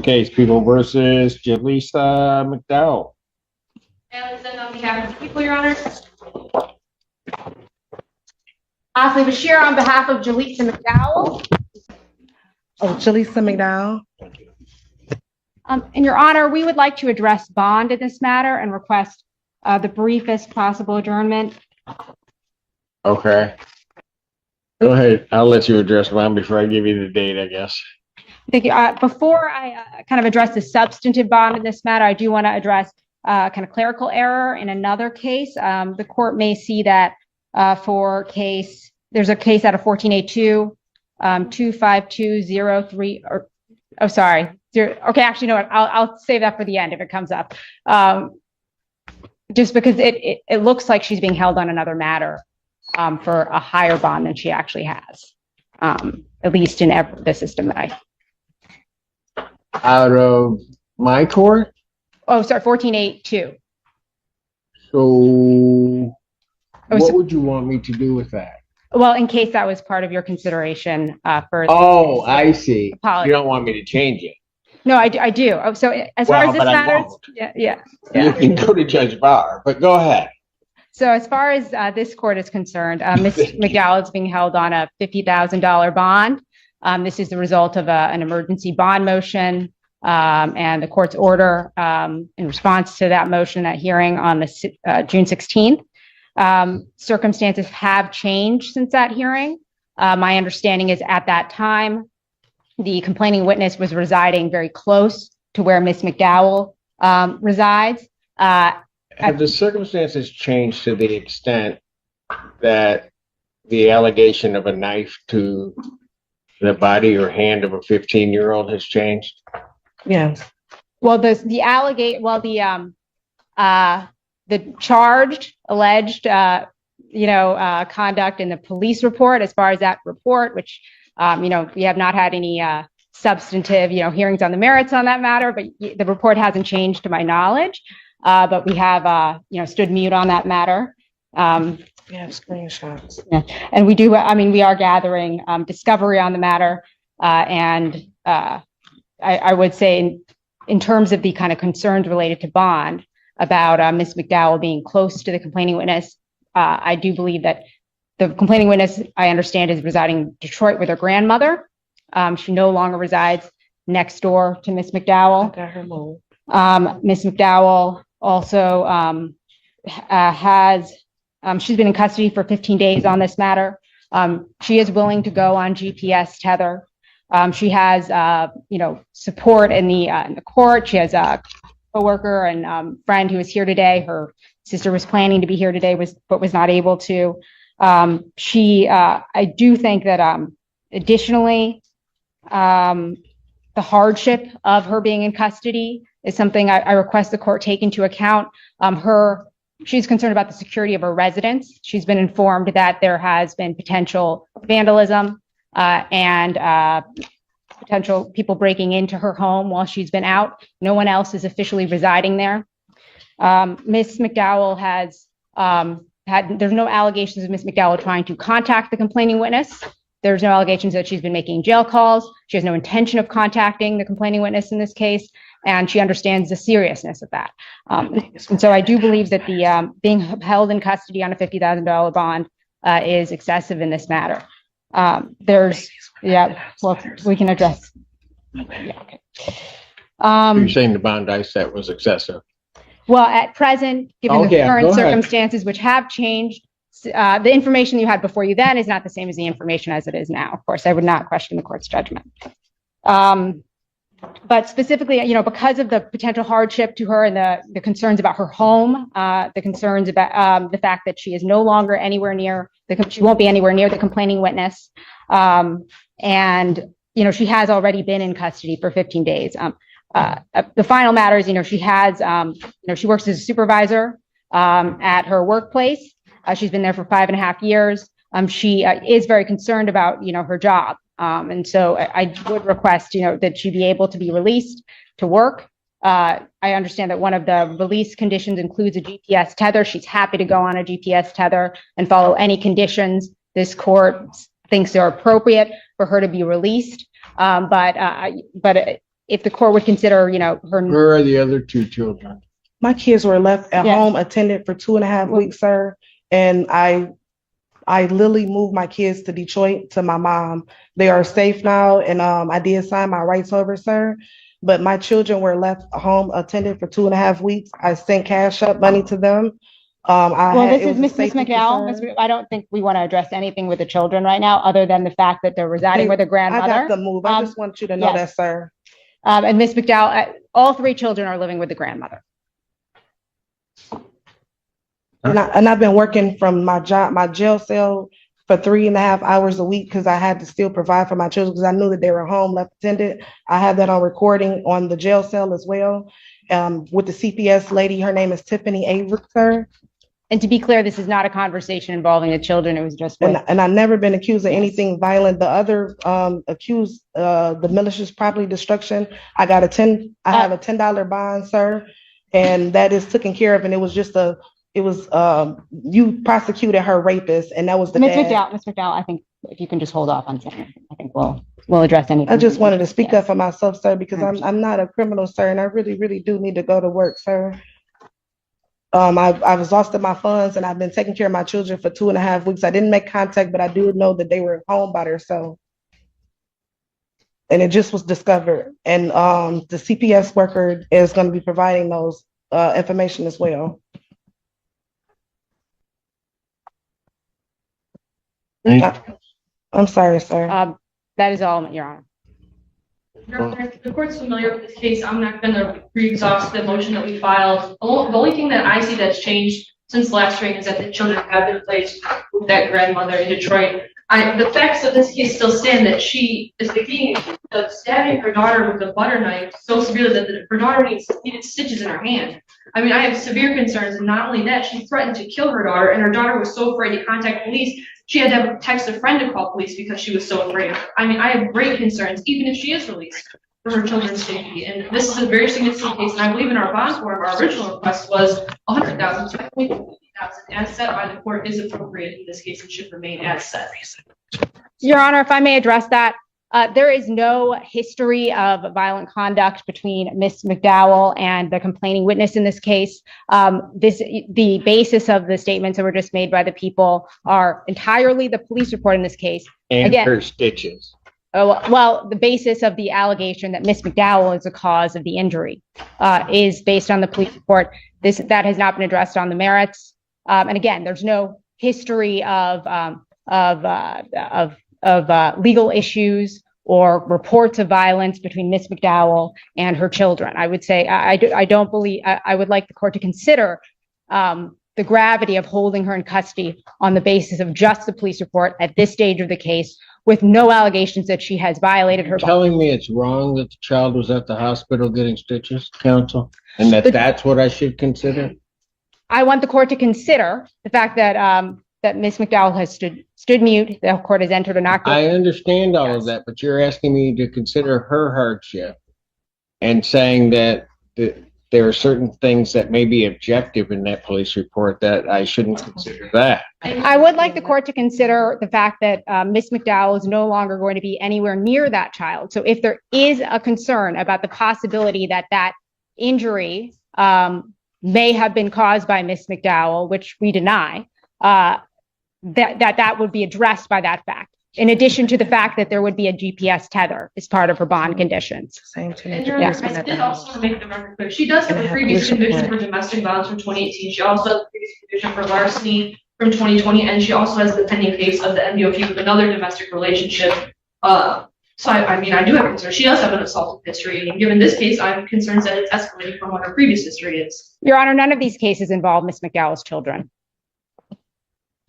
case, People versus Jaleesa McDowell. Allison, on behalf of the people, Your Honor. Ashley Bashir on behalf of Jaleesa McDowell. Oh, Jaleesa McDowell. In Your Honor, we would like to address bond in this matter and request the briefest possible adjournment. Okay. Go ahead. I'll let you address bond before I give you the date, I guess. Thank you. Before I kind of address the substantive bond in this matter, I do want to address kind of clerical error in another case. The court may see that there's a case out of 14A2, 25203, okay, actually, no, I'll save that for the end if it comes up. Just because it looks like she's being held on another matter for a higher bond than she actually has, at least in the system that I. Out of my court? Oh, sorry, 1482. So what would you want me to do with that? Well, in case that was part of your consideration for. Oh, I see. Apologies. You don't want me to change it. No, I do. Oh, so as far as this matters, yeah. You can go to Judge Barr, but go ahead. So as far as this court is concerned, Ms. McDowell is being held on a $50,000 bond. This is the result of an emergency bond motion and the court's order in response to that motion, that hearing on the June 16th. Circumstances have changed since that hearing. My understanding is at that time, the complaining witness was residing very close to where Ms. McDowell resides. Have the circumstances changed to the extent that the allegation of a knife to the body or hand of a 15-year-old has changed? Yes. Well, the charged, alleged, conduct in the police report, as far as that report, which, we have not had any substantive, hearings on the merits on that matter, but the report hasn't changed to my knowledge. But we have, stood mute on that matter. Screenshots. Yeah. And we do, we are gathering discovery on the matter. And I would say in terms of the kind of concerns related to bond about Ms. McDowell being close to the complaining witness, I do believe that the complaining witness, I understand, is residing in Detroit with her grandmother. She no longer resides next door to Ms. McDowell. Got her moved. Ms. McDowell also she's been in custody for 15 days on this matter. She is willing to go on GPS tether. She has, support in the court. She has a coworker and friend who is here today. Her sister was planning to be here today, but was not able to. I do think that additionally, the hardship of her being in custody is something I request the court take into account. She's concerned about the security of her residence. She's been informed that there has been potential vandalism and potential people breaking into her home while she's been out. No one else is officially residing there. Ms. McDowell has there's no allegations of Ms. McDowell trying to contact the complaining witness. There's no allegations that she's been making jail calls. She has no intention of contacting the complaining witness in this case, and she understands the seriousness of that. And so I do believe that the being held in custody on a $50,000 bond is excessive in this matter. We can address. Yeah, okay. You're saying the bond I set was excessive? Well, at present, given the current circumstances, which have changed, the information you had before you then is not the same as the information as it is now. Of course, I would not question the court's judgment. But specifically, because of the potential hardship to her and the concerns about her home, the concerns about the fact that she is no longer anywhere near, she won't be anywhere near the complaining witness. And, she has already been in custody for 15 days. The final matter is, she has, she works as a supervisor at her workplace. She's been there for 5.5 years. She is very concerned about, her job. And so I would request, that she be able to be released to work. I understand that one of the release conditions includes a GPS tether. She's happy to go on a GPS tether and follow any conditions this court thinks are appropriate for her to be released. But if the court would consider, you know, her. Where are the other two children? My kids were left at Yeah. home attended for 2.5 weeks, sir. And I literally moved my kids to Detroit to my mom. They are safe now, and I did sign my rights over, sir. But my children were left home attended for 2.5 weeks. I sent cash up money to them. This is Miss safety McDowell. concern. I don't think we want to address anything with the children right now, other than the fact that they're residing with their grandmother. I got the move. I just want you to know yes. that, sir. And Miss McDowell, all 3 children are living with the grandmother. And I've been working from my jail cell for 3.5 hours a week because I had to still provide for my children because I knew that they were home left attended. I have that on recording on the jail cell as well. With the CPS lady, her name is Tiffany Avery, sir. And to be clear, this is not a conversation involving the children. It was just with. And I've never been accused of anything violent. The other accused, the malicious property destruction, I have a $10 bond, sir, and that is taken care of. And it was you prosecuted her rapist, and that was the Miss dad. McDowell, I think if you can just hold off on saying, I think we'll address anything. I just wanted to speak up for myself, sir, because I'm not a criminal, sir, and I really, really do need to go to work, sir. I've exhausted my funds, and I've been taking care of my children for 2.5 weeks. I didn't make contact, but I do know that they were home by themselves. And it just was discovered. And the CPS worker is going to be providing those information as well. I'm sorry, sir. That is all, Your Honor. Your Honor, the court's familiar with this case. I'm not going to re-exhaust the motion that we filed. The only thing that I see that's changed since the last hearing is that the children have been placed with that grandmother in Detroit. The facts of this case still stand that she is stabbing her daughter with a butter knife so severely that her daughter needed stitches in her hand. I mean, I have severe concerns, and not only that, she threatened to kill her daughter, and her daughter was so afraid to contact police, she had to text a friend to call police because she was so afraid. I mean, I have great concerns, even if she is released, for her children's safety. And this is a very significant case, and I believe in our bond form, our original request was $100,000, so I think $50,000 as set by the court is appropriate in this case and should remain as set. Your Honor, if I may address that, there is no history of violent conduct between Ms. McDowell and the complaining witness in this case. The basis of the statements that were just made by the people are entirely the police report in this case. And her stitches. Well, the basis of the allegation that Ms. McDowell is the cause of the injury is based on the police report. That has not been addressed on the merits. And again, there's no history of legal issues or reports of violence between Ms. McDowell and her children. I would say I don't believe. I would like the court to consider the gravity of holding her in custody on the basis of just the police report at this stage of the case, with no allegations that she has violated her. Telling me it's wrong that the child was at the hospital getting stitches, counsel, and that's what I should consider. I want the court to consider the fact that that Ms. McDowell has stood mute. The court has entered a not guilty. I understand all of that, but you're asking me to consider her hardship and saying that there are certain things that may be objective in that police report that I shouldn't consider that. I would like the court to consider the fact that Ms. McDowell is no longer going to be anywhere near that child. So if there is a concern about the possibility that that injury may have been caused by Ms. McDowell, which we deny, that would be addressed by that fact, in addition to the fact that there would be a GPS tether as part of her bond conditions. And I did also make the record clear. She does have a previous conviction for domestic violence from 2018. She also has a previous conviction for larceny from 2020, and she also has the pending case of the MDOP with another domestic relationship. So I mean, I do have concerns. She does have an assault history, and given this case, I'm concerned that it's escalating from what her previous history is. Your Honor, none of these cases involve Ms. McDowell's children.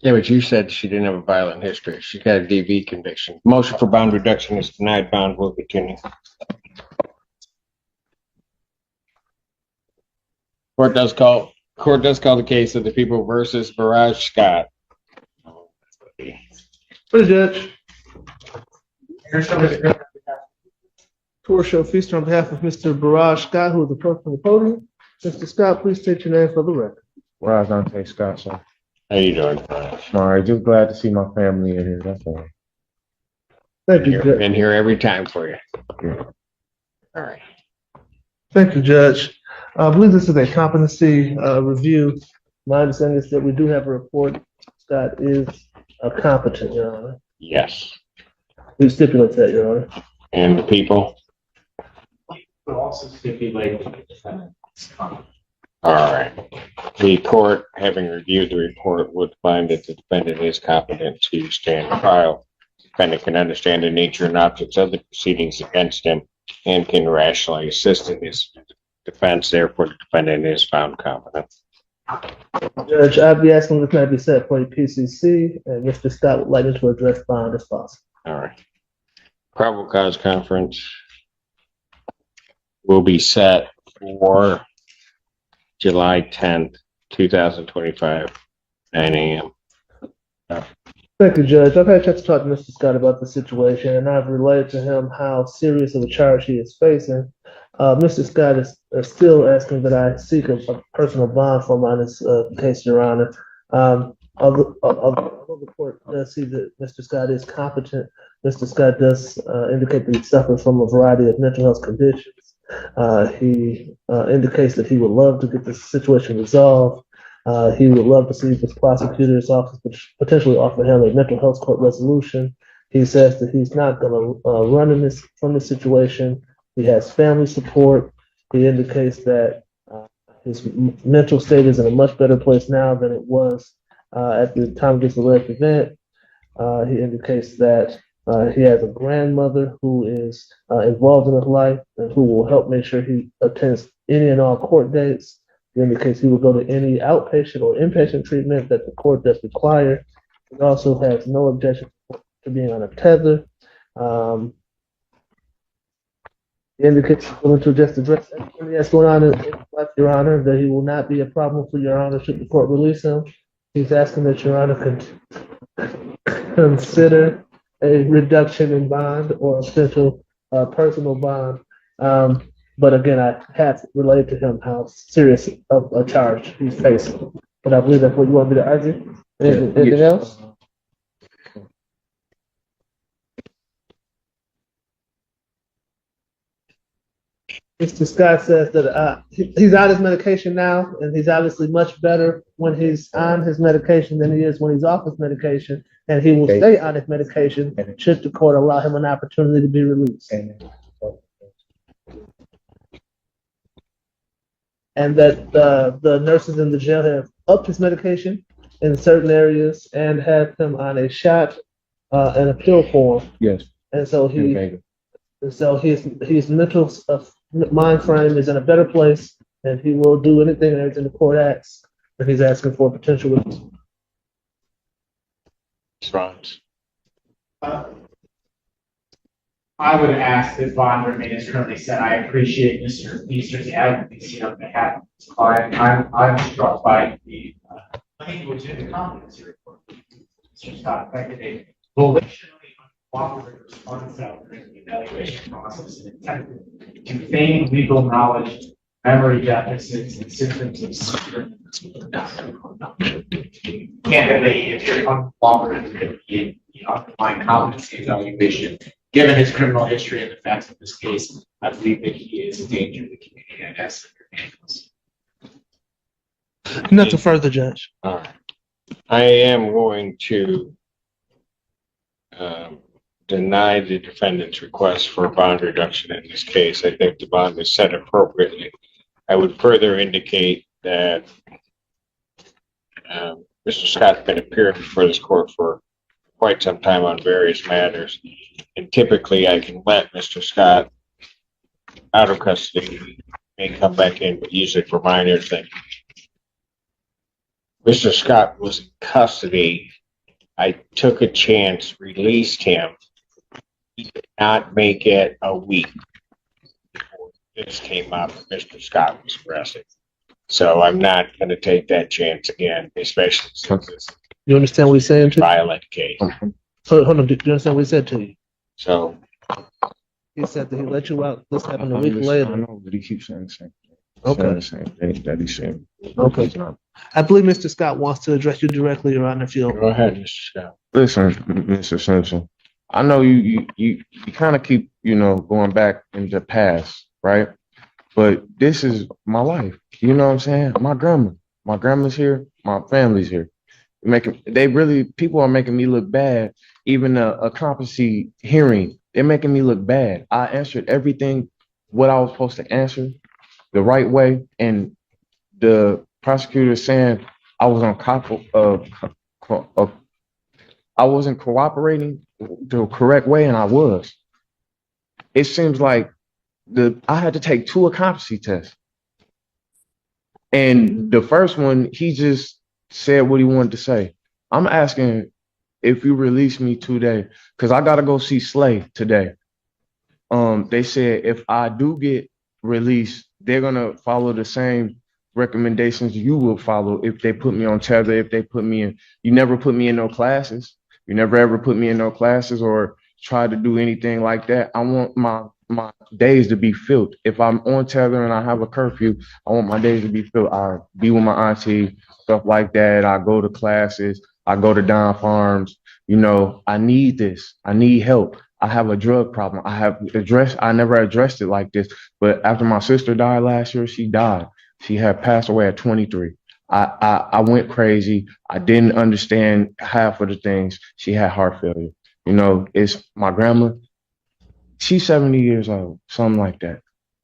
Yeah, but you said she didn't have a violent history. She got a DV conviction. Motion for bond reduction is denied. Bond will continue. Court does call the case of the people versus Barrage Scott. For the judge. Court shall feast on behalf of Mr. Barrage Scott, who is the person on the podium. Mr. Scott, please state your name for the record. Rise on Scott, sir. How you doing, Barrage? All right, just glad to see my family in here. That's all. Thank you, Judge. Been here every time for you. Yeah. All right. Thank you, Judge. I believe this is a competency review. My understanding is that we do have a report. Scott is competent, Your Honor. Yes. We stipulate that, Your Honor. And the people? But also stipulate that the defendant is competent. All right. The court, having reviewed the report, would find that the defendant is competent to stand trial. The defendant can understand the nature and objects of the proceedings against him and can rationally assist in his defense. Therefore, the defendant is found competent. Judge, I'd be asking this matter be set for a PCC, and Mr. Scott would like me to address bond as possible. All right. Probable cause conference will be set for July 10th, 2025, 9 a.m. Thank you, Judge. I've had a chance to talk to Mr. Scott about the situation, and I've relayed to him how serious of a charge he is facing. Mr. Scott is still asking that I seek a personal bond for him on this case, Your Honor. Although the court does see that Mr. Scott is competent, Mr. Scott does indicate that he suffers from a variety of mental health conditions. He indicates that he would love to get this situation resolved. He would love to see this prosecutor's office potentially offer him a mental health court resolution. He says that he's not going to run from this situation. He has family support. He indicates that his mental state is in a much better place now than it was at the time of this alleged event. He indicates that he has a grandmother who is involved in his life and who will help make sure he attends any and all court dates. He indicates he will go to any outpatient or inpatient treatment that the court does require. He also has no objection to being on a tether. He indicates he's willing to just address everything that's going on in his life, Your Honor, that he will not be a problem for Your Honor should the court release him. He's asking that Your Honor consider a reduction in bond or a potential personal bond. But again, I have relayed to him how serious of a charge he's facing. But I believe that's what you want me to argue. Anything else? Mr. Scott says that he's on his medication now, and he's obviously much better when he's on his medication than he is when he's off his medication, and he will stay on his medication should the court allow him an opportunity to be released. And that the nurses in the jail have upped his medication in certain areas and have him on a shot and a pill form. Yes. And so his mental mind frame is in a better place, and he will do anything and everything the court asks, and he's asking for potential release. Response. I would ask that bond remain as currently set. I appreciate Mr. Easter's advocacy on behalf of his client. I'm struck by the language in the competency report. Mr. Scott affected a volitionally uncooperative response out during the evaluation process and attempted to feign legal knowledge, memory deficits, and symptoms of severe. Candidly, if you're uncooperative in the underlying competency evaluation, given his criminal history and the facts of this case, I believe that he is a danger to the community and has handles. Nothing further, Judge. All right. I am going to deny the defendant's request for a bond reduction in this case. I think the bond is set appropriately. I would further indicate that Mr. Scott's been appearing before this court for quite some time on various matters, and typically I can let Mr. Scott out of custody. He may come back in, but usually for minor things. Mr. Scott was in custody. I took a chance, released him. He did not make it a week before this came up. Mr. Scott was arrested. So I'm not going to take that chance again, especially since it's You understand what he's saying to a you? violent case. Hold on, do you understand what he said to you? So He said that he let you out. This happened a I week later. know, but he keeps saying the same thing. Okay. Saying the same thing that he's saying. Okay. I believe Mr. Scott wants to address you directly, Your Honor, if you'll. go ahead, Mr. Scott. Listen, Mr. Simpson, I know you kind of keep, going back in the past, right? but this is my life. You know what I'm saying? My grandma's here, my family's here. People are making me look bad. Even a competency hearing, they're making me look bad. I answered everything what I was supposed to answer the right way, and the prosecutor is saying I was on I wasn't cooperating the correct way, and I was. It seems like I had to take two competency tests, and the first one he just said what he wanted to say. I'm asking if you release me today, because I gotta go see Slay today. They said if I do get released, they're gonna follow the same recommendations you will follow if they put me on tether, if they put me in. You never put me in no classes. You never ever put me in no classes or try to do anything like that. I want my days to be filled. If I'm on tether and I have a curfew, I want my days to be filled. I be with my auntie, stuff like that. I go to classes. I go to Don Farms. You know, I need this. I need help. I have a drug problem. I never addressed it like this. But after my sister died last year, she died. She had passed away at 23. I went crazy. I didn't understand half of the things. She had heart failure. You know, it's my grandma. She's 70 years old, something like that.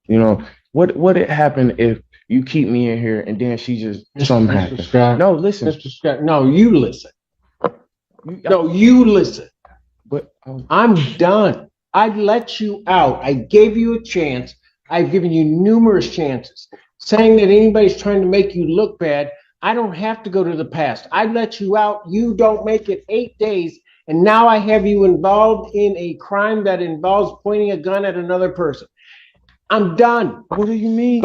You know, what it happen if you keep me in here and then she just something happens? Scott, No, listen. Mr. Scott, no, you listen. No, you listen. But I'm done. I let you out. I gave you a chance. I've given you numerous chances. Saying that anybody's trying to make you look bad, I don't have to go to the past. I let you out. You don't make it 8 days. And now I have you involved in a crime that involves pointing a gun at another person. I'm done. what do you mean?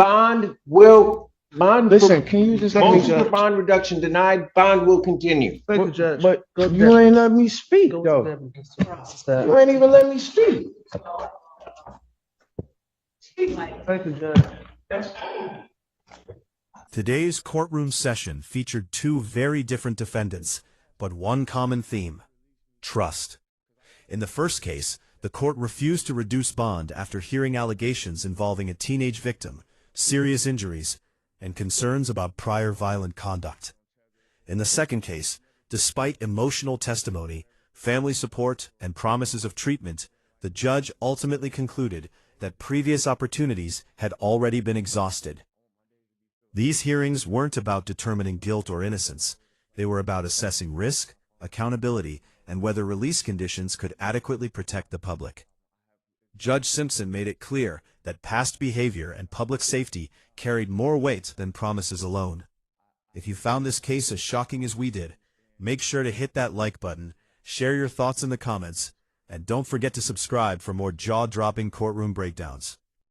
Listen, Can you just let me motion for bond reduction denied, bond will continue. Thank you, Judge. But Go to you that. ain't let me speak Go though. to that. You ain't even let me speak. Thank you, Judge. Today's courtroom session featured two very different defendants, but one common theme: trust. In the first case, the court refused to reduce bond after hearing allegations involving a teenage victim, serious injuries, and concerns about prior violent conduct. In the second case, despite emotional testimony, family support, and promises of treatment, the judge ultimately concluded that previous opportunities had already been exhausted. These hearings weren't about determining guilt or innocence. They were about assessing risk, accountability, and whether release conditions could adequately protect the public. Judge Simpson made it clear that past behavior and public safety carried more weight than promises alone. If you found this case as shocking as we did, make sure to hit that like button, share your thoughts in the comments, and don't forget to subscribe for more jaw-dropping courtroom breakdowns.